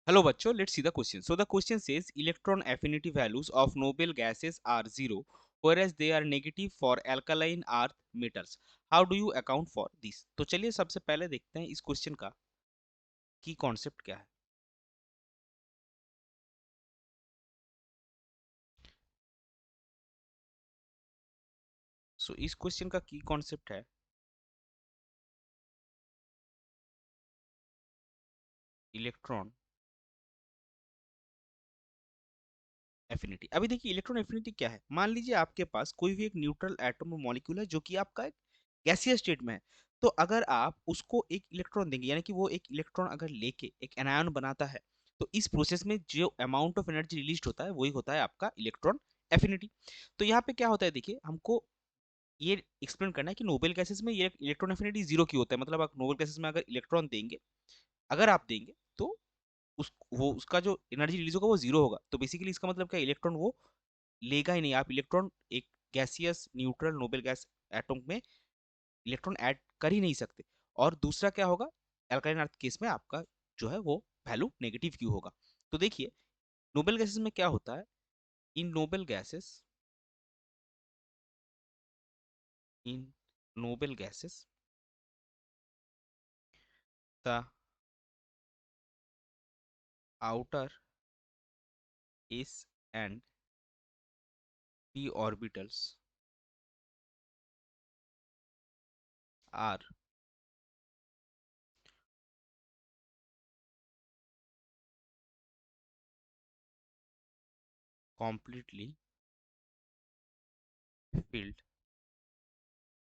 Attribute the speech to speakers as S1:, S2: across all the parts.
S1: Hello bachcho, let's see the question. So the question says electron affinity values of noble gases are 0 whereas they are negative for alkaline earth metals. How do you account for this? तो चलिए सबसे पहले देखते हैं इस question का की concept क्या है. इस क्वेश्चन का की कॉन्सेप्ट है इलेक्ट्रॉन एफिनिटी. अभी देखिए इलेक्ट्रॉन एफिनिटी क्या है. मान लीजिए आपके पास कोई भी एक न्यूट्रल एटम मॉलिक्यूल है जो कि आपका एक गैसीय स्टेट में है. तो अगर आप उसको एक इलेक्ट्रॉन देंगे यानी कि वो एक इलेक्ट्रॉन अगर लेके एक एनायन बनाता है तो इस प्रोसेस में जो अमाउंट ऑफ एनर्जी रिलीज होता है वही होता है आपका इलेक्ट्रॉन एफिनिटी. तो यहाँ पे क्या होता है देखिए हमको ये एक्सप्लेन करना है कि नोबेल गैसेस में ये इलेक्ट्रॉन एफिनिटी जीरो क्यों होता है. मतलब आप नोबेल गैसेस में अगर इलेक्ट्रॉन देंगे अगर आप देंगे तो वो उसका जो एनर्जी रिलीज होगा वो जीरो होगा. तो बेसिकली इसका मतलब क्या, इलेक्ट्रॉन वो लेगा ही नहीं. आप इलेक्ट्रॉन एक gaseous neutral noble gas atom में इलेक्ट्रॉन ऐड कर ही नहीं सकते. और दूसरा क्या होगा, अल्काइल अर्थ केस में आपका जो है वो वैल्यू नेगेटिव क्यों होगा. तो देखिए नोबेल गैसेस में क्या होता है. इन नोबेल गैसेस इन noble gases the outer s and p orbitals are completely filled,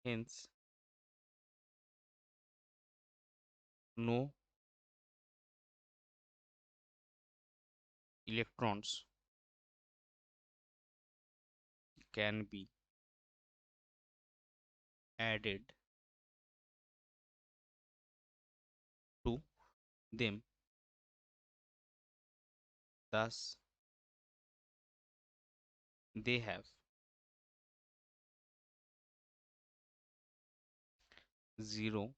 S1: hence no electrons can be added to them. Thus they have zero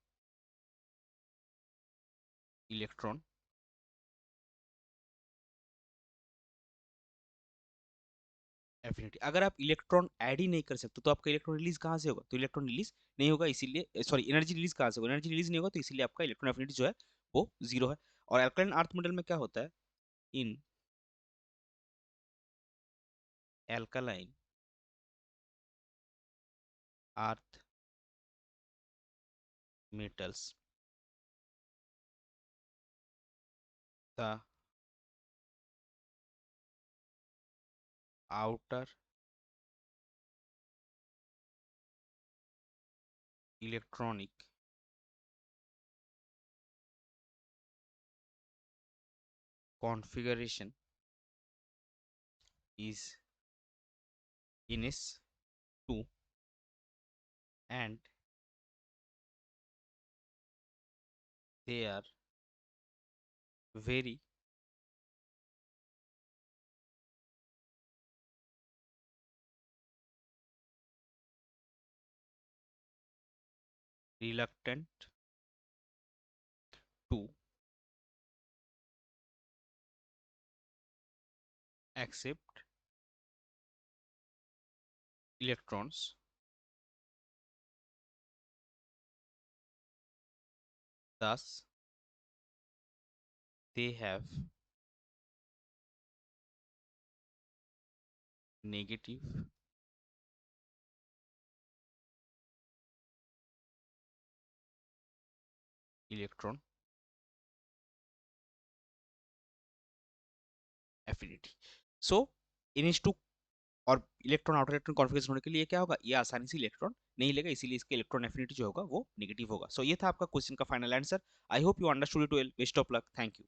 S1: electron affinity. अगर आप इलेक्ट्रॉन ऐड ही नहीं कर सकते तो आपका इलेक्ट्रॉन रिलीज कहाँ से होगा. तो इलेक्ट्रॉन रिलीज नहीं होगा, इसीलिए सॉरी एनर्जी रिलीज कहाँ से होगा, एनर्जी रिलीज नहीं होगा तो इसीलिए आपका इलेक्ट्रॉन एफिनिटी जो है वो जीरो है. और अल्कालाइन अर्थ मॉडल में क्या होता है, इन alkaline earth metals the outer electronic configuration is ns2 and they are very reluctant to accept electrons. Thus they have negative electron affinity. So ns2 और इलेक्ट्रॉन आउटर इलेक्ट्रॉन कॉन्फ़िगरेशन होने के लिए क्या होगा, ये आसानी से इलेक्ट्रॉन नहीं लेगा, इसीलिए इसका इलेक्ट्रॉन एफिनिटी जो होगा वो नेगेटिव होगा. सो ये था आपका क्वेश्चन का final answer. I hope you understood it well. Best of luck. Thank you.